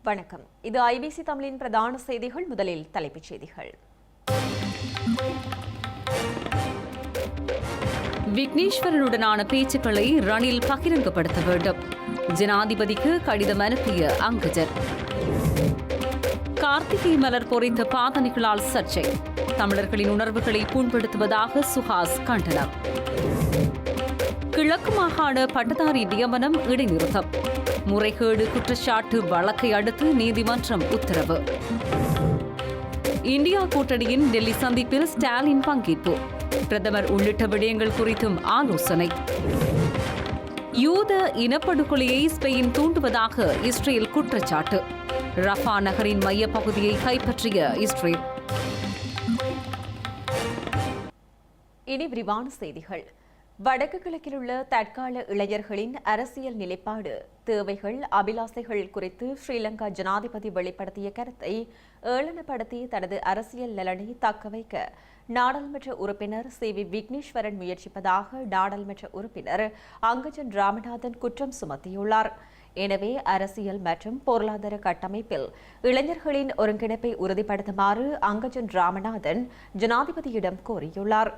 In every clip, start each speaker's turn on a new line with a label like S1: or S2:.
S1: வணக்கம். இது ஐபிசி தமிழின் பிரதான செய்திகள். முதலில் தலைப்புச் செய்திகள்.
S2: விக்னேஸ்வரனுடனான பேச்சுக்களை ரணில் பகிரங்கப்படுத்த வேண்டும். ஜனாதிபதிக்கு கடிதம் அனுப்பிய அங்கஜன். கார்த்திகை மலர் பொறித்த பாதணிகளால் சர்ச்சை. தமிழர்களின் உணர்வுகளை புண்படுத்துவதாக சுஹாஸ் கண்டனம். கிழக்கு மாகாண பட்டதாரி நியமனம் இடைநிறுத்தம். முறைகேடு குற்றச்சாட்டு வழக்கை அடுத்து நீதிமன்றம் உத்தரவு. இந்தியா கூட்டணியின் டெல்லி சந்திப்பில் ஸ்டாலின் பங்கேற்பு. பிரதமர் உள்ளிட்ட விடயங்கள் குறித்தும் ஆலோசனை. யூத இனப்படுகொலையை ஸ்பெயின் தூண்டுவதாக இஸ்ரேல் குற்றச்சாட்டு. ரஃபா நகரின் மையப்பகுதியை கைப்பற்றிய இஸ்ரேல்.
S1: இனி விரிவான செய்திகள். வடக்கு கிழக்கில் உள்ள தற்கால இளைஞர்களின் அரசியல் நிலைப்பாடு, தேவைகள், அபிலாசைகள் குறித்து ஸ்ரீலங்கா ஜனாதிபதி வெளிப்படுத்திய கருத்தை ஏளனப்படுத்தி தனது அரசியல் நலனை தக்கவைக்க நாடாளுமன்ற உறுப்பினர் சி.வி. விக்னேஸ்வரன் முயற்சிப்பதாக நாடாளுமன்ற உறுப்பினர் அங்கஜன் ராமநாதன் குற்றம் சுமத்தியுள்ளார். எனவே அரசியல் மற்றும் பொருளாதார கட்டமைப்பில் இளைஞர்களின் ஒருங்கிணைப்பை உறுதிப்படுத்துமாறு அங்கஜன் ராமநாதன் ஜனாதிபதியிடம் கோரியுள்ளார்.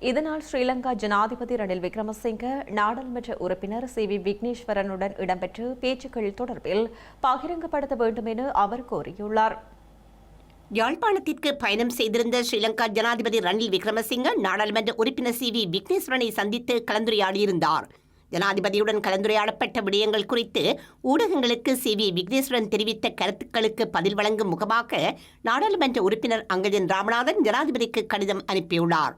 S1: இதனால் ஸ்ரீலங்கா ஜனாதிபதி ரணில் விக்ரமசிங்க நாடாளுமன்ற உறுப்பினர் சி.வி. விக்னேஸ்வரனுடன் இடம்பெற்ற பேச்சுக்கள் தொடர்பில் பகிரங்கப்படுத்த வேண்டும் என அவர் கோரியுள்ளார்.
S3: யாழ்ப்பாணத்திற்கு பயணம் செய்திருந்த ஸ்ரீலங்கா ஜனாதிபதி ரணில் விக்ரமசிங்க நாடாளுமன்ற உறுப்பினர் சி.வி. விக்னேஸ்வரனை சந்தித்து கலந்துரையாடியிருந்தார். ஜனாதிபதியுடன் கலந்துரையாடப்பட்ட விடயங்கள் குறித்து ஊடகங்களுக்கு சி.வி. விக்னேஸ்வரன் தெரிவித்த கருத்துக்களுக்கு பதில் வழங்கும் முகமாக நாடாளுமன்ற உறுப்பினர் அங்கஜன் ராமநாதன் ஜனாதிபதிக்கு கடிதம் அனுப்பியுள்ளார்.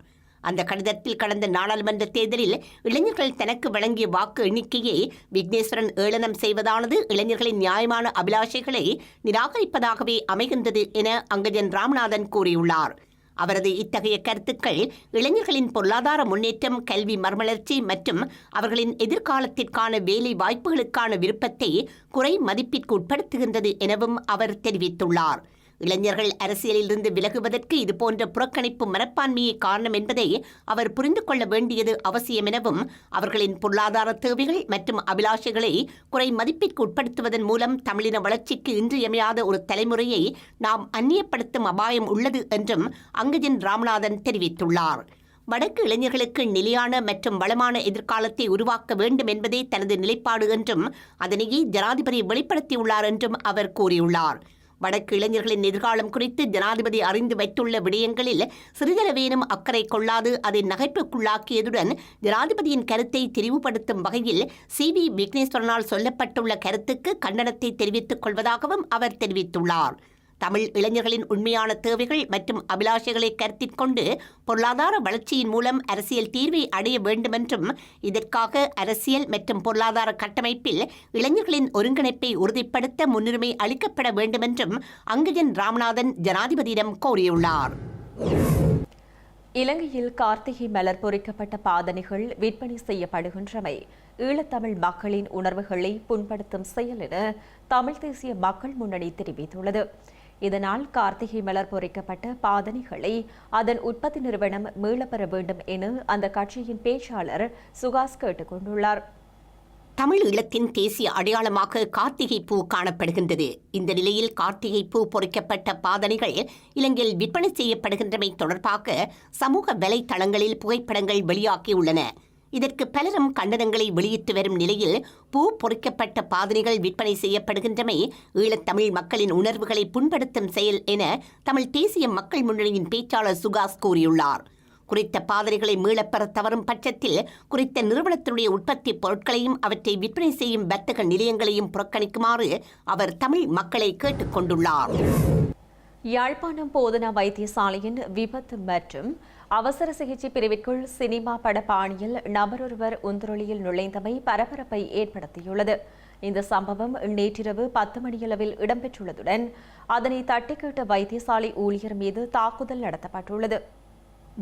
S3: அந்த கடிதத்தில் கடந்த நாடாளுமன்ற தேர்தலில் இளைஞர்கள் தனக்கு வழங்கிய வாக்கு எண்ணிக்கையை விக்னேஸ்வரன் ஏளனம் செய்வதானது இளைஞர்களின் நியாயமான அபிலாஷைகளை நிராகரிப்பதாகவே அமைகின்றது என அங்கஜன் ராமநாதன் கூறியுள்ளார். அவரது இத்தகைய கருத்துக்கள் இளைஞர்களின் பொருளாதார முன்னேற்றம், கல்வி மறுமலர்ச்சி மற்றும் அவர்களின் எதிர்காலத்திற்கான வேலை வாய்ப்புகளுக்கான விருப்பத்தை குறை மதிப்பிற்கு உட்படுத்துகின்றது எனவும் அவர் தெரிவித்துள்ளார். இளைஞர்கள் அரசியலிலிருந்து விலகுவதற்கு இதுபோன்ற புறக்கணிப்பு மனப்பான்மையே காரணம் என்பதை அவர் புரிந்து கொள்ள வேண்டியது அவசியம் எனவும், அவர்களின் பொருளாதார தேவைகள் மற்றும் அபிலாஷைகளை குறை மதிப்பிற்கு உட்படுத்துவதன் மூலம் தமிழின வளர்ச்சிக்கு இன்றியமையாத ஒரு தலைமுறையை நாம் அந்நியப்படுத்தும் அபாயம் உள்ளது என்றும் அங்கஜன் ராமநாதன் தெரிவித்துள்ளார். வடக்கு இளைஞர்களுக்கு நிலையான மற்றும் வளமான எதிர்காலத்தை உருவாக்க வேண்டும் என்பதே தனது நிலைப்பாடு என்றும் அதனையே ஜனாதிபதி வெளிப்படுத்தியுள்ளார் என்றும் அவர் கூறியுள்ளார். வடக்கு இளைஞர்களின் எதிர்காலம் குறித்து ஜனாதிபதி அறிந்து வைத்துள்ள விடயங்களில் சிறிதளவேனும் அக்கறை கொள்ளாது அதை நகைப்புக்குள்ளாக்கியதுடன் ஜனாதிபதியின் கருத்தை தெரிவுபடுத்தும் வகையில் சி.வி. விக்னேஸ்வரனால் சொல்லப்பட்டுள்ள கருத்துக்கு கண்டனத்தை தெரிவித்துக் கொள்வதாகவும் அவர் தெரிவித்துள்ளார். தமிழ் இளைஞர்களின் உண்மையான தேவைகள் மற்றும் அபிலாஷைகளை கருத்தில் கொண்டு பொருளாதார வளர்ச்சியின் மூலம் அரசியல் தீர்வை அடைய வேண்டுமென்றும், இதற்காக அரசியல் மற்றும் பொருளாதார கட்டமைப்பில் இளைஞர்களின் ஒருங்கிணைப்பை உறுதிப்படுத்த முன்னுரிமை அளிக்கப்பட வேண்டுமென்றும் அங்கஜன் ராமநாதன் ஜனாதிபதியிடம் கோரியுள்ளார்.
S1: இலங்கையில் கார்த்திகை மலர் பொறிக்கப்பட்ட பாதணிகள் விற்பனை செய்யப்படுகின்றமை ஈழத்தமிழ் மக்களின் உணர்வுகளை புண்படுத்தும் செயல் என தமிழ் தேசிய மக்கள் முன்னணி தெரிவித்துள்ளது. இதனால் கார்த்திகை மலர் பொறிக்கப்பட்ட பாதணிகளை அதன் உற்பத்தி நிறுவனம் மீளப்பெற வேண்டும் என அந்த கட்சியின் பேச்சாளர் சுகாஸ் கேட்டுக் கொண்டுள்ளார்.
S3: தமிழ் ஈழத்தின் தேசிய அடையாளமாக கார்த்திகை பூ காணப்படுகின்றது. இந்த நிலையில் கார்த்திகை பூ பொறிக்கப்பட்ட பாதணிகள் இலங்கையில் விற்பனை செய்யப்படுகின்றமை தொடர்பாக சமூக வலைத்தளங்களில் புகைப்படங்கள் வெளியாகியுள்ளன. இதற்கு பலரும் கண்டனங்களை வெளியிட்டு வரும் நிலையில் பூ பொறிக்கப்பட்ட பாதணிகள் விற்பனை செய்யப்படுகின்றமை ஈழத்தமிழ் மக்களின் உணர்வுகளை புண்படுத்தும் செயல் என தமிழ் தேசிய மக்கள் முன்னணியின் பேச்சாளர் சுகாஸ் கூறியுள்ளார். குறித்த பாதணிகளை மீளப்பெற தவறும் பட்சத்தில் குறித்த நிறுவனத்தினுடைய உற்பத்தி பொருட்களையும் அவற்றை விற்பனை செய்யும் வர்த்தக நிலையங்களையும் புறக்கணிக்குமாறு அவர் தமிழ் மக்களை கேட்டுக் கொண்டுள்ளார்.
S1: யாழ்ப்பாணம் போதனா வைத்தியசாலையின் விபத்து மற்றும் அவசர சிகிச்சை பிரிவிற்குள் சினிமா பட பாணியில் நபரொருவர் உந்துருளியில் நுழைந்தமை பரபரப்பை ஏற்படுத்தியுள்ளது. இந்த சம்பவம் நேற்றிரவு 10 மணியளவில் இடம்பெற்றுள்ளதுடன் அதனை தட்டி கேட்ட வைத்தியசாலை ஊழியர் மீது தாக்குதல் நடத்தப்பட்டுள்ளது.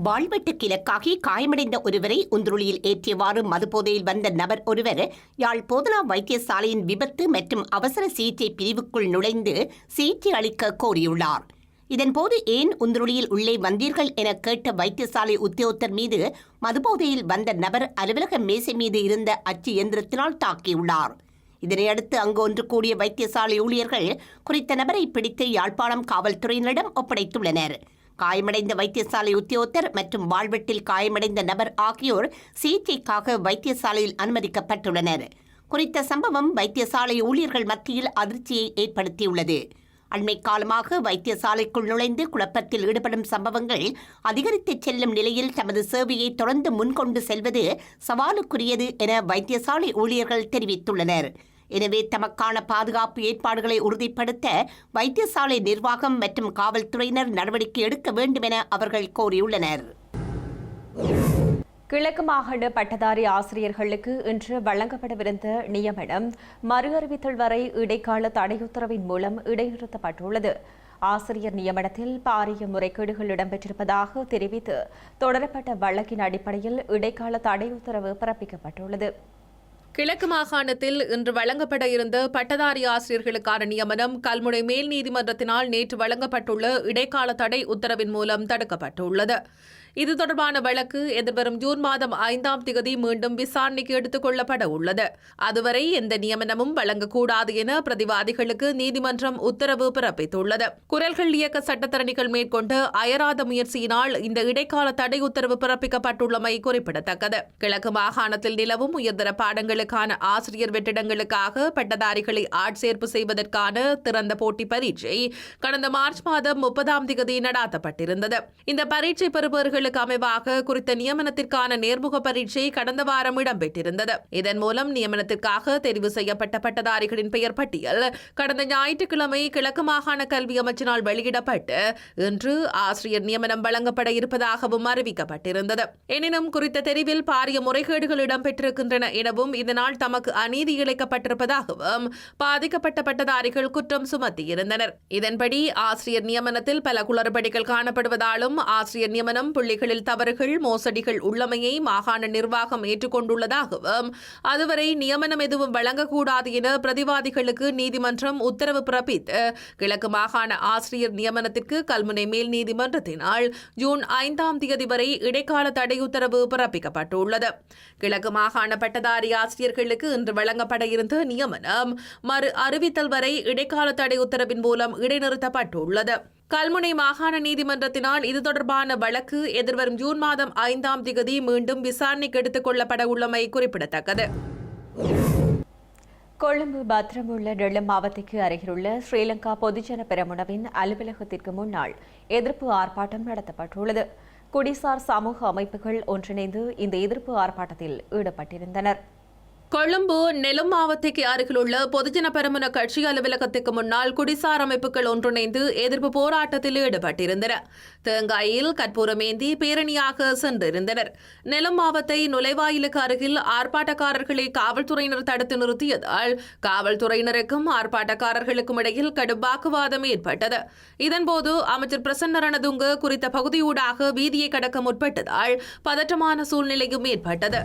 S3: வாழ்வெட்டுக்கு இலக்காகி காயமடைந்த ஒருவரை உந்துருளியில் ஏற்றியவாறு மதுபோதையில் வந்த நபர் ஒருவர் யாழ் போதனா வைத்தியசாலையின் விபத்து மற்றும் அவசர சிகிச்சை பிரிவுக்குள் நுழைந்து சிகிச்சை அளிக்க கோரியுள்ளார். இதன்போது ஏன் உந்துருளியில் உள்ளே வந்தீர்கள் என கேட்ட வைத்தியசாலை உத்தியோகத்தர் மீது மதுபோதையில் வந்த நபர் அலுவலக மேசை மீது இருந்த அச்சு இயந்திரத்தினால் தாக்கியுள்ளார். இதனையடுத்து அங்கு ஒன்று கூடிய வைத்தியசாலை ஊழியர்கள் குறித்த நபரை பிடித்து யாழ்ப்பாணம் காவல்துறையினரிடம் ஒப்படைத்துள்ளனர். காயமடைந்த வைத்தியசாலை உத்தியோகத்தர் மற்றும் வாழ்வெட்டில் காயமடைந்த நபர் ஆகியோர் சிகிச்சைக்காக வைத்தியசாலையில் அனுமதிக்கப்பட்டுள்ளனர். குறித்த சம்பவம் வைத்தியசாலை ஊழியர்கள் மத்தியில் அதிர்ச்சியை ஏற்படுத்தியுள்ளது. அண்மை காலமாக வைத்தியசாலைக்குள் நுழைந்து குழப்பத்தில் ஈடுபடும் சம்பவங்கள் அதிகரித்து செல்லும் நிலையில் தமது சேவையை தொடர்ந்து முன்கொண்டு செல்வது சவாலுக்குரியது என வைத்தியசாலை ஊழியர்கள் தெரிவித்துள்ளனர். எனவே தமக்கான பாதுகாப்பு ஏற்பாடுகளை உறுதிப்படுத்த வைத்தியசாலை நிர்வாகம் மற்றும் காவல்துறையினர் நடவடிக்கை எடுக்க வேண்டும் என அவர்கள் கோரியுள்ளனர்.
S1: கிழக்கு மாகாண பட்டதாரி ஆசிரியர்களுக்கு இன்று வழங்கப்படவிருந்த நியமனம் மறு அறிவித்தல் வரை இடைக்கால தடையுத்தரவின் மூலம் இடைநிறுத்தப்பட்டுள்ளது. ஆசிரியர் நியமனத்தில் பாரிய முறைகேடுகள் இடம்பெற்றிருப்பதாக தெரிவித்து தொடரப்பட்ட வழக்கின் அடிப்படையில் இடைக்கால தடையுத்தரவு பிறப்பிக்கப்பட்டுள்ளது.
S4: கிழக்கு மாகாணத்தில் இன்று வழங்கப்பட இருந்த பட்டதாரி ஆசிரியர்களுக்கான நியமனம் கல்முனை மேல் நீதிமன்றத்தினால் நேற்று வழங்கப்பட்டுள்ள இடைக்கால தடை உத்தரவின் மூலம் தடுக்கப்பட்டுள்ளது. இது தொடர்பான வழக்கு எதிர்வரும் ஜூன் மாதம் 5ஆம் தேதி மீண்டும் விசாரணைக்கு எடுத்துக் கொள்ளப்பட உள்ளது. அதுவரை எந்த நியமனமும் வழங்கக்கூடாது என பிரதிவாதிகளுக்கு நீதிமன்றம் உத்தரவு பிறப்பித்துள்ளது. குரல்கள் இயக்க சட்டத்தரணிகள் மேற்கொண்ட அயராத முயற்சியினால் இந்த இடைக்கால தடை உத்தரவு பிறப்பிக்கப்பட்டுள்ளமை குறிப்பிடத்தக்கது. கிழக்கு மாகாணத்தில் நிலவும் உயர்தர பாடங்களுக்கான ஆசிரியர் வெற்றிடங்களுக்காக பட்டதாரிகளை ஆட்சேர்ப்பு செய்வதற்கான திறந்த போட்டி பரீட்சை கடந்த மார்ச் மாதம் 30ஆம் தேதி நடாத்தப்பட்டிருந்தது. இந்த பரீட்சை பெறுபவர்களுக்கு அமைவாக குறித்த நியமனத்திற்கான நேர்முக பரீட்சை கடந்த வாரம் இடம்பெற்றிருந்தது. இதன் மூலம் நியமனத்திற்காக தெரிவு செய்யப்பட்ட பட்டதாரிகளின் பெயர் பட்டியல் கடந்த ஞாயிற்றுக்கிழமை கிழக்கு மாகாண கல்வி அமைச்சினால் வெளியிடப்பட்டு இன்று ஆசிரியர் நியமனம் வழங்கப்பட இருப்பதாகவும் அறிவிக்கப்பட்டிருந்தது. எனினும் குறித்த தெரிவில் பாரிய முறைகேடுகள் இடம்பெற்றிருக்கின்றன எனவும் இதனால் தமக்கு அநீதி இழைக்கப்பட்டிருப்பதாகவும் பாதிக்கப்பட்ட பட்டதாரிகள் குற்றம் சுமத்தியிருந்தனர். இதன்படி ஆசிரியர் நியமனத்தில் பல குளறுபடிகள் காணப்படுவதாலும் ஆசிரியர் நியமனம் புள்ளிகளில் தவறுகள் மோசடிகள் உள்ளமையை மாகாண நிர்வாகம் ஏற்றுக்கொண்டுள்ளதாகவும் அதுவரை நியமனம் எதுவும் வழங்கக்கூடாது என பிரதிவாதிகளுக்கு நீதிமன்றம் உத்தரவு பிறப்பித்து கிழக்கு மாகாண ஆசிரியர் நியமனத்திற்கு கல்முனை மேல் நீதிமன்றத்தினால் ஜூன் 5ஆம் தேதி வரை இடைக்கால தடை உத்தரவு பிறப்பிக்கப்பட்டுள்ளது. கிழக்கு மாகாண பட்டதாரி ஆசிரியர்களுக்கு இன்று வழங்கப்பட இருந்த நியமனம் மறு அறிவித்தல் வரை இடைக்கால தடை உத்தரவின் மூலம் இடைநிறுத்தப்பட்டுள்ளது. கல்முனை மாகாண நீதிமன்றத்தினால் இது தொடர்பான வழக்கு எதிர்வரும் ஜூன் மாதம் 5ஆம் தேதி மீண்டும் விசாரணைக்கு எடுத்துக் கொள்ளப்பட உள்ளமை குறிப்பிடத்தக்கது.
S1: கொழும்பு பத்ரமுள்ள டெல்லம் மாவட்டத்திற்கு அருகிலுள்ள ஸ்ரீலங்கா பொதுஜன பெரமுனவின் அலுவலகத்திற்கு முன்னால் எதிர்ப்பு ஆர்ப்பாட்டம் நடத்தப்பட்டுள்ளது. குடிசார் சமூக அமைப்புகள் ஒன்றிணைந்து இந்த எதிர்ப்பு ஆர்ப்பாட்டத்தில் ஈடுபட்டிருந்தனர்.
S4: கொழும்பு நெலும் மாவட்டத்திற்கு அருகிலுள்ள பொதுஜன பெரமுன கட்சி அலுவலகத்துக்கு முன்னால் குடிசார் அமைப்புகள் ஒன்றிணைந்து எதிர்ப்பு போராட்டத்தில் ஈடுபட்டிருந்தன. தேங்காயில் கற்பூரமேந்தி பேரணியாக சென்றிருந்தனர். நெலும் மாவட்ட நுழைவாயிலுக்கு அருகில் ஆர்ப்பாட்டக்காரர்களை காவல்துறையினர் தடுத்து நிறுத்தியதால் காவல்துறையினருக்கும் ஆர்ப்பாட்டக்காரர்களுக்கும் இடையில் கடும் வாக்குவாதம் ஏற்பட்டது. இதன்போது அமைச்சர் பிரசன்ன ரணதுங்க குறித்த பகுதியூடாக வீதியை கடக்க முற்பட்டதால் பதற்றமான சூழ்நிலையும் ஏற்பட்டது.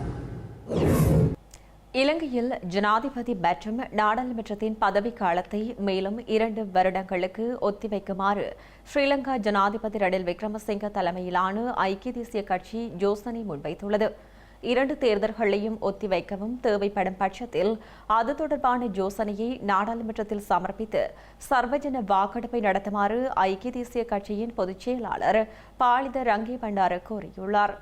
S1: இலங்கையில் ஜனாதிபதி மற்றும் நாடாளுமன்றத்தின் பதவிக்காலத்தை மேலும் 2 வருடங்களுக்கு ஒத்திவைக்குமாறு ஸ்ரீலங்கா ஜனாதிபதி ரணில் விக்ரமசிங்க தலைமையிலான ஐக்கிய தேசிய கட்சி யோசனை முன்வைத்துள்ளது. 2 தேர்தல்களையும் ஒத்திவைக்கவும் தேவைப்படும் பட்சத்தில் அது தொடர்பான யோசனையை நாடாளுமன்றத்தில் சமர்ப்பித்து சர்வஜன வாக்கெடுப்பை நடத்துமாறு ஐக்கிய தேசிய கட்சியின் பொதுச் செயலாளர் பாலித ரங்கே பண்டார கோரியுள்ளார்.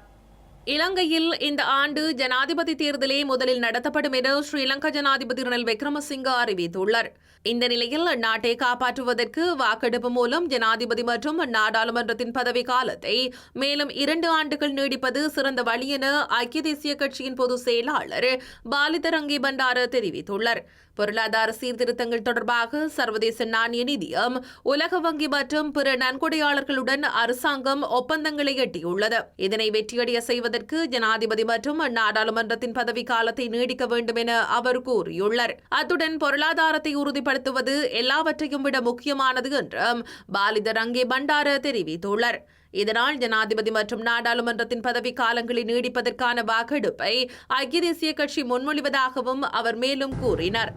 S4: இலங்கையில் இந்த ஆண்டு ஜனாதிபதி தேர்தலே முதலில் நடத்தப்படும் என ஸ்ரீலங்கா ஜனாதிபதி ரணில் விக்ரமசிங்க அறிவித்துள்ளார். இந்த நிலையில் நாட்டை காப்பாற்றுவதற்கு வாக்கெடுப்பு மூலம் ஜனாதிபதி மற்றும் நாடாளுமன்றத்தின் பதவி காலத்தை மேலும் 2 ஆண்டுகள் நீடிப்பது சிறந்த வழி என ஐக்கிய தேசிய கட்சியின் பொதுச் செயலாளர் பாலித ரங்கே பண்டார தெரிவித்துள்ளார். பொருளாதார சீர்திருத்தங்கள் தொடர்பாக சர்வதேச நாணய நிதியம், உலக வங்கி மற்றும் பிற நன்கொடையாளர்களுடன் அரசாங்கம் ஒப்பந்தங்களை எட்டியுள்ளது. இதனை வெற்றியடைய செய்வதற்கு ஜனாதிபதி மற்றும் நாடாளுமன்றத்தின் பதவி காலத்தை நீடிக்க வேண்டும் என அவர் கூறியுள்ளார். அத்துடன் பொருளாதாரத்தை உறுதிப்படுத்துவது எல்லாவற்றையும் விட முக்கியமானது என்றும் பாலித ரங்கே பண்டார தெரிவித்துள்ளார். இதனால் ஜனாதிபதி மற்றும் நாடாளுமன்றத்தின் பதவி காலங்களை நீடிப்பதற்கான வாக்கெடுப்பை ஐக்கிய தேசிய கட்சி முன்மொழிவதாகவும் அவர் மேலும் கூறினார்.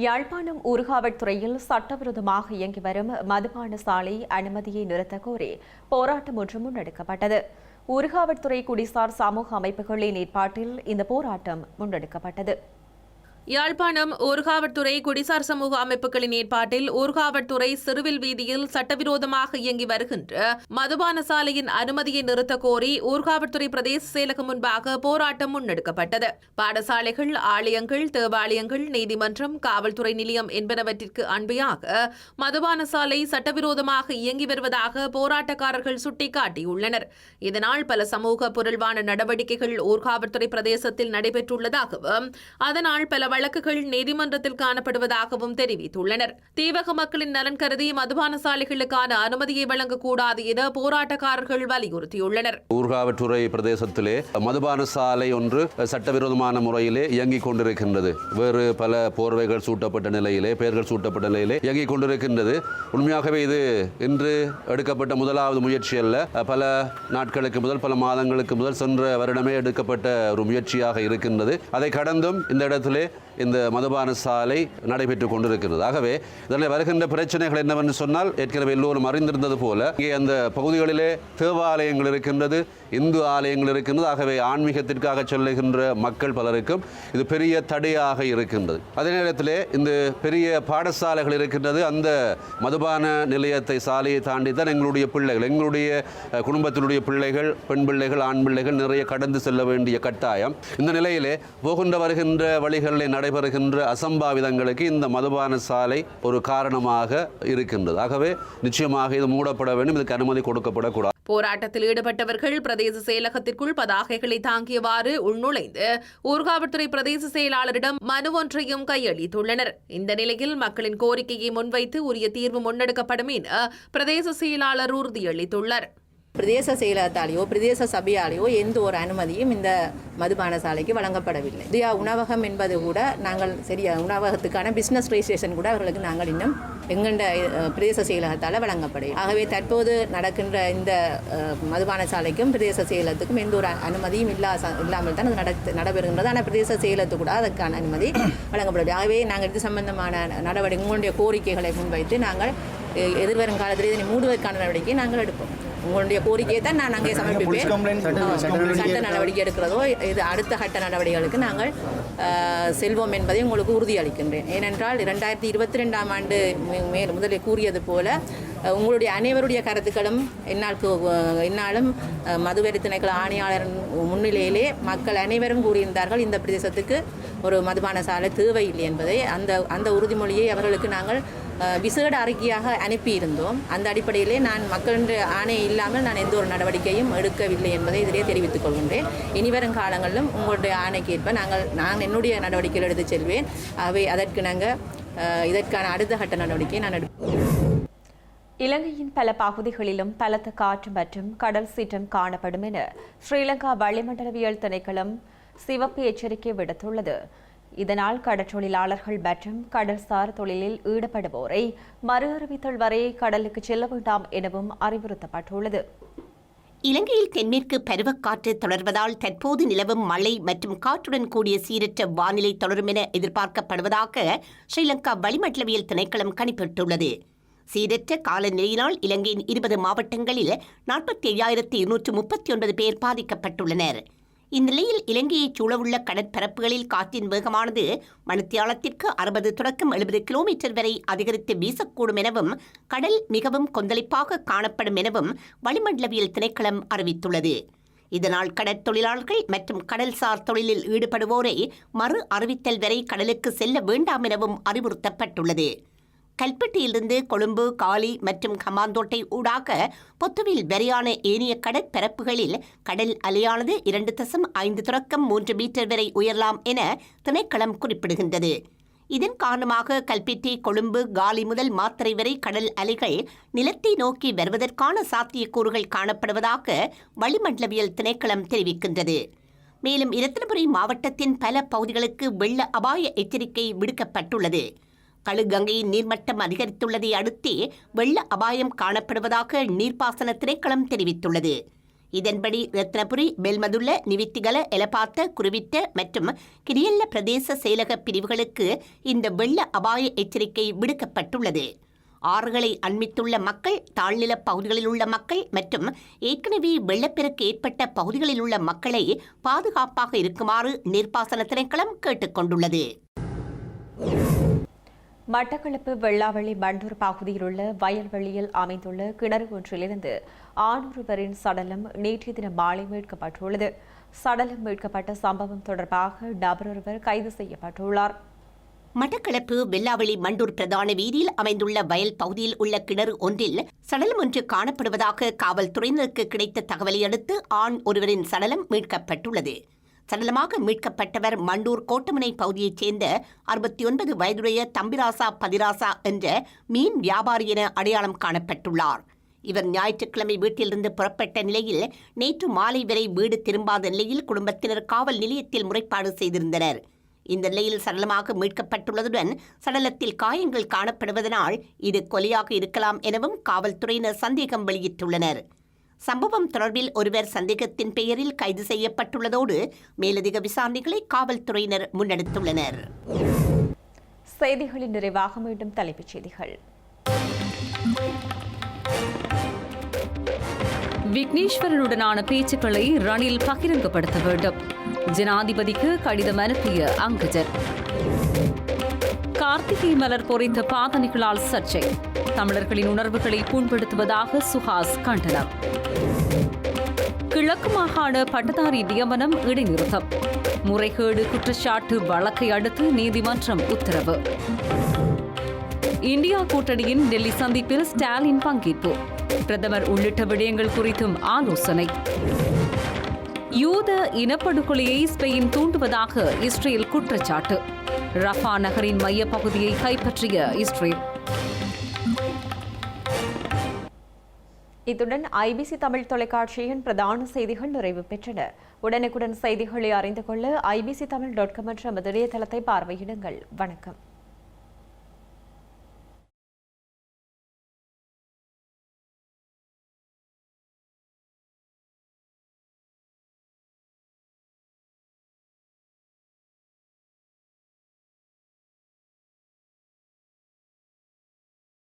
S1: யாழ்ப்பாணம் ஊர்காவல்துறையில் சட்டவிரோதமாக இயங்கி வரும் மதுபான சாலை அனுமதியை நிறுத்த கோரி போராட்டம் ஒன்று முன்னெடுக்கப்பட்டது. ஊர்காவல்துறை குடிசார் சமூக அமைப்புகளின் ஏற்பாட்டில் இந்த போராட்டம் முன்னெடுக்கப்பட்டது.
S4: யாழ்ப்பாணம் ஊர்காவற்துறை குடிசார் சமூக அமைப்புகளின் ஏற்பாட்டில் ஊர்காவற்துறை சிறுவில் வீதியில் சட்டவிரோதமாக இயங்கி வருகின்ற மதுபான சாலையின் அனுமதியை நிறுத்த கோரி ஊர்காவற்துறை பிரதேச செயலகம் முன்பாக போராட்டம் முன்னெடுக்கப்பட்டது. பாடசாலைகள், ஆலயங்கள், தேவாலயங்கள், நீதிமன்றம், காவல்துறை நிலையம் என்பனவற்றிற்கு அண்மையாக மதுபான சாலை சட்டவிரோதமாக இயங்கி வருவதாக போராட்டக்காரர்கள் சுட்டிக்காட்டியுள்ளனர். இதனால் பல சமூக பொருள்வான நடவடிக்கைகள் ஊர்காவற்துறை பிரதேசத்தில் நடைபெற்றுள்ளதாகவும் அதனால் பல வழக்குகள் நீதிமன்றத்தில் காணப்படுவதாகவும் தெரிவித்துள்ளனர். தீவக மக்களின் நலன் கருதி மதுபான சாலைகளுக்கான அனுமதியை வழங்கக்கூடாது என போராட்டக்காரர்கள் வலியுறுத்தியுள்ளனர்.
S5: ஊர்காவற்றுறை பிரதேசத்திலே மதுபான சாலை ஒன்று சட்டவிரோதமான முறையிலே இயங்கிக் கொண்டிருக்கின்றது. வேறு பல போர்வைகள் சூட்டப்பட்ட நிலையிலே, பெயர்கள் சூட்டப்பட்ட நிலையிலே இயங்கிக் கொண்டிருக்கின்றது. உண்மையாகவே இது இன்று எடுக்கப்பட்ட முதலாவது முயற்சி அல்ல. பல நாட்களுக்கு முதல், பல மாதங்களுக்கு முதல், சென்ற வருடமே எடுக்கப்பட்ட ஒரு முயற்சியாக இருக்கின்றது. அதை கடந்தும் இந்த இடத்திலே இந்த மதுபான சாலை நடைபெற்றுக் கொண்டிருக்கிறது. ஆகவே இதில் வருகின்ற பிரச்சனைகள் என்னவென்று சொன்னால், ஏற்கனவே எல்லோரும் அறிந்திருந்தது போல இங்கே அந்த பகுதிகளிலே தேவாலயங்கள் இருக்கின்றது, இந்து ஆலயங்கள் இருக்கின்றது. ஆகவே ஆன்மீகத்திற்காக செல்லுகின்ற மக்கள் பலருக்கும் இது பெரிய தடையாக இருக்கின்றது. அதே நேரத்திலே இந்த பெரிய பாடசாலைகள் இருக்கின்றது. அந்த மதுபான நிலையத்தை, சாலையை தாண்டி தான் எங்களுடைய பிள்ளைகள், எங்களுடைய குடும்பத்தினுடைய பிள்ளைகள், பெண் பிள்ளைகள், ஆண் பிள்ளைகள் நிறைய கடந்து செல்ல வேண்டிய கட்டாயம். இந்த நிலையிலே போகின்ற வருகின்ற வழிகளில் நடைபெறுகின்ற அசம்பாவிதங்களுக்கு இந்த மதுபான சாலை ஒரு காரணமாக இருக்கின்றது. ஆகவே நிச்சயமாக இது மூடப்பட வேண்டும், இதுக்கு அனுமதி கொடுக்கப்படக்கூடாது.
S4: போராட்டத்தில் ஈடுபட்டவர்கள் பிரதேச செயலகத்திற்குள் பதாகைகளை தாங்கியவாறு உள்நுழைந்து ஊர்காவற்துறை பிரதேச செயலாளரிடம் மனு ஒன்றையும் கையளித்துள்ளனர். இந்த நிலையில் மக்களின் கோரிக்கையை முன்வைத்து உரிய தீர்வு முன்னெடுக்கப்படும் என பிரதேச செயலாளர் உறுதியளித்துள்ளார்.
S6: பிரதேச செயலகத்தாலேயோ பிரதேச சபையாலேயோ எந்த ஒரு அனுமதியும் இந்த மதுபான சாலைக்கு வழங்கப்படவில்லை. இந்தியா உணவகம் என்பது கூட நாங்கள் சரியா உணவகத்துக்கான பிஸ்னஸ் ரெஜிஸ்ட்ரேஷன் கூட அவர்களுக்கு நாங்கள் இன்னும் எங்கண்ட பிரதேச செயலகத்தால் வழங்கப்படும். ஆகவே தற்போது நடக்கின்ற இந்த மதுபான சாலைக்கும் பிரதேச செயலகத்துக்கும் எந்த ஒரு அனுமதியும் இல்லாமல் தான் அது நடைபெறுகின்றது. ஆனால் பிரதேச செயலகத்துக்கு கூட அதற்கான அனுமதி வழங்கப்படும். ஆகவே நாங்கள் இது சம்பந்தமான நடவடிக்கை, உங்களுடைய கோரிக்கைகளை முன்வைத்து நாங்கள் எதிர்வரும் காலத்தில் இதனை மூடுவதற்கான நடவடிக்கையை நாங்கள் எடுப்போம். உங்களுடைய கோரிக்கையை தான் நான் அங்கே சமர்ப்பிப்பேன். சட்ட நடவடிக்கை எடுக்கிறதோ இது அடுத்த கட்ட நடவடிக்கைகளுக்கு நாங்கள் செல்வோம் என்பதை உங்களுக்கு உறுதியளிக்கின்றேன். ஏனென்றால் 2022ஆம் ஆண்டு முதலில் கூறியது போல உங்களுடைய அனைவருடைய கருத்துக்களும் என்னாலும் மதுவெறி திணைக்கள ஆணையாளர் முன்னிலையிலே மக்கள் அனைவரும் கூறியிருந்தார்கள் இந்த பிரதேசத்துக்கு ஒரு மதுபான சாலை தேவையில்லை என்பதை. அந்த உறுதிமொழியை அவர்களுக்கு நாங்கள் விசேட அறிக்கையாக அனுப்பியிருந்தோம். அந்த அடிப்படையிலே நான் மக்களின் ஆணை இல்லாமல் நான் எந்த ஒரு நடவடிக்கையும் எடுக்கவில்லை என்பதை இதிலே தெரிவித்துக் கொள்கின்றேன். இனிவரும் காலங்களிலும் உங்களுடைய ஆணைக்கு ஏற்ப நான் என்னுடைய நடவடிக்கைகள் எடுத்து செல்வேன். ஆகவே இதற்கான அடுத்த கட்ட நடவடிக்கையை நான் எடுப்பேன்.
S1: இலங்கையின் பல பகுதிகளிலும் பலத்த காற்று மற்றும் கடல் சீற்றம் காணப்படும் என ஸ்ரீலங்கா வளிமண்டலவியல் திணைக்களம் சிவப்பு எச்சரிக்கை விடுத்துள்ளது. இதனால் கடற்றொழிலாளர்கள் மற்றும் கடல்சார் தொழிலில் ஈடுபடுவோரை மறு அறிவித்தல் வரை கடலுக்கு செல்ல வேண்டாம் எனவும் அறிவுறுத்தப்பட்டுள்ளது.
S3: இலங்கையில் தென்மேற்கு பருவக்காற்று தொடர்வதால் தற்போது நிலவும் மழை மற்றும் காற்றுடன் கூடிய சீரற்ற வானிலை தொடரும் என எதிர்பார்க்கப்படுவதாக ஸ்ரீலங்கா வளிமண்டலவியல் திணைக்களம் கணிப்பிட்டுள்ளது. சீரற்ற காலநிலையினால் இலங்கையின் 20 மாவட்டங்களில் 47,239 பேர் பாதிக்கப்பட்டுள்ளனர். இந்நிலையில் இலங்கையைச் சூழவுள்ள கடற்பரப்புகளில் காற்றின் வேகமானது மணித்தியாலத்திற்கு 60 தொடக்கம் 70 கிலோமீட்டர் வரை அதிகரித்து வீசக்கூடும் எனவும் கடல் மிகவும் கொந்தளிப்பாக காணப்படும் எனவும் வளிமண்டலவியல் திணைக்களம் அறிவித்துள்ளது. இதனால் கடற்தொழிலாளர்கள் மற்றும் கடல்சார் தொழிலில் ஈடுபடுவோரை மறு அறிவித்தல் வரை கடலுக்கு செல்ல வேண்டாம் எனவும் அறிவுறுத்தப்பட்டுள்ளது. கல்பெட்டியிலிருந்து கொழும்பு, காலி மற்றும் கமாந்தோட்டை ஊடாக பொத்துவில் வரையான ஏனைய கடற்பரப்புகளில் கடல் அலையானது 2.5 தொடக்கம் 3 மீட்டர் வரை உயரலாம் என திணைக்களம் குறிப்பிடுகின்றது. இதன் காரணமாக கல்பெட்டி, கொழும்பு, காலி முதல் மாத்தறை வரை கடல் அலைகள் நிலத்தை நோக்கி வருவதற்கான சாத்தியக்கூறுகள் காணப்படுவதாக வளிமண்டலவியல் திணைக்களம் தெரிவிக்கின்றது. மேலும் இரத்தினபுரி மாவட்டத்தின் பல பகுதிகளுக்கு வெள்ள அபாய எச்சரிக்கை விடுக்கப்பட்டுள்ளது. கழுகங்கையின் நீர்மட்டம் அதிகரித்துள்ளதை அடுத்தே வெள்ள அபாயம் காணப்படுவதாக நீர்ப்பாசன திணைக்களம் தெரிவித்துள்ளது. இதன்படி ரத்னபுரி, பெல்மதுல்ல, நிவித்திகல, எலப்பாத்த, குருவிட்ட மற்றும் கிரியல்ல பிரதேச செயலக பிரிவுகளுக்கு இந்த வெள்ள அபாய எச்சரிக்கை விடுக்கப்பட்டுள்ளது. ஆறுகளை அண்மித்துள்ள மக்கள், தாழ்நிலப் பகுதிகளில் உள்ள மக்கள் மற்றும் ஏற்கனவே வெள்ளப்பெருக்கு ஏற்பட்ட பகுதிகளில் உள்ள மக்களை பாதுகாப்பாக இருக்குமாறு நீர்ப்பாசன திணைக்களம் கேட்டுக் கொண்டுள்ளது.
S1: மட்டக்களப்பு வெள்ளாவளி பண்டூர் பகுதியில் உள்ள வயல்வெளியில் அமைந்துள்ள கிணறு ஒன்றிலிருந்து ஆணொருவரின் சடலம் நேற்றைய தினம் மாலை மீட்கப்பட்டுள்ளது. சடலம் மீட்கப்பட்ட சம்பவம் தொடர்பாக நபரொருவர் கைது செய்யப்பட்டுள்ளார்.
S3: மட்டக்களப்பு வெள்ளாவளி மண்டூர் பிரதான வீதியில் அமைந்துள்ள வயல் பகுதியில் உள்ள கிணறு ஒன்றில் சடலம் ஒன்று காணப்படுவதாக காவல்துறையினருக்கு கிடைத்த தகவலை அடுத்து ஆண் ஒருவரின் சடலம் மீட்கப்பட்டுள்ளது. சடலமாக மீட்கப்பட்டவர் மண்டூர் கோட்டமனை பகுதியைச் சேர்ந்த 69 வயதுடைய தம்பிராசா பதிராசா என்ற மீன் வியாபாரி என அடையாளம் காணப்பட்டுள்ளார். இவர் ஞாயிற்றுக்கிழமை வீட்டிலிருந்து புறப்பட்ட நிலையில் நேற்று மாலை வரை வீடு திரும்பாத நிலையில் குடும்பத்தினர் காவல் நிலையத்தில் முறைப்பாடு செய்திருந்தனர். இந்த நிலையில் சடலமாக மீட்கப்பட்டுள்ளதுடன் சடலத்தில் காயங்கள் காணப்படுவதனால் இது கொலையாக இருக்கலாம் எனவும் காவல்துறையினர் சந்தேகம் வெளியிட்டுள்ளனர். சம்பவம் தொடர்பில் ஒருவர் சந்தேகத்தின் பெயரில் கைது செய்யப்பட்டுள்ளதோடு மேலதிக விசாரணைகளை காவல்துறையினர் முன்னெடுத்துள்ளனர்.
S1: செய்திகளின் நிறைவாக மீண்டும் தலைப்புச் செய்திகள்.
S2: விக்னேஸ்வரனுடனான பேச்சுக்களை ரணில் பகிரங்கப்படுத்த வேண்டும். ஜனாதிபதிக்கு கடிதம் அனுப்பிய அங்கஜன். கார்த்திகை மலர் பொறித்த பாதணிகளால் சர்ச்சை. தமிழர்களின் உணர்வுகளை புண்படுத்துவதாக சுஹாஸ் கண்டனம். கிழக்கு மாகாண பட்டதாரி நியமனம் இடைநிறுத்தம். முறைகேடு குற்றச்சாட்டு வழக்கை அடுத்து நீதிமன்றம் உத்தரவு. இந்தியா கூட்டணியின் டெல்லி சந்திப்பில் ஸ்டாலின் பங்கேற்பு. பிரதமர் உள்ளிட்ட விடயங்கள் குறித்தும் ஆலோசனை. யூத இனப்படுகொலையை ஸ்பெயின் தூண்டுவதாக இஸ்ரேல் குற்றச்சாட்டு. ரஃபா நகரின் மையப்பகுதியை கைப்பற்றிய இஸ்ரேல்.
S1: இத்துடன் ஐபிசி தமிழ் தொலைக்காட்சியின் பிரதான செய்திகள் நிறைவு பெற்றன. உடனுக்குடன் செய்திகளை அறிந்து கொள்ள ibctamil.com என்ற இணையதளத்தை பார்வையிடுங்கள். வணக்கம்.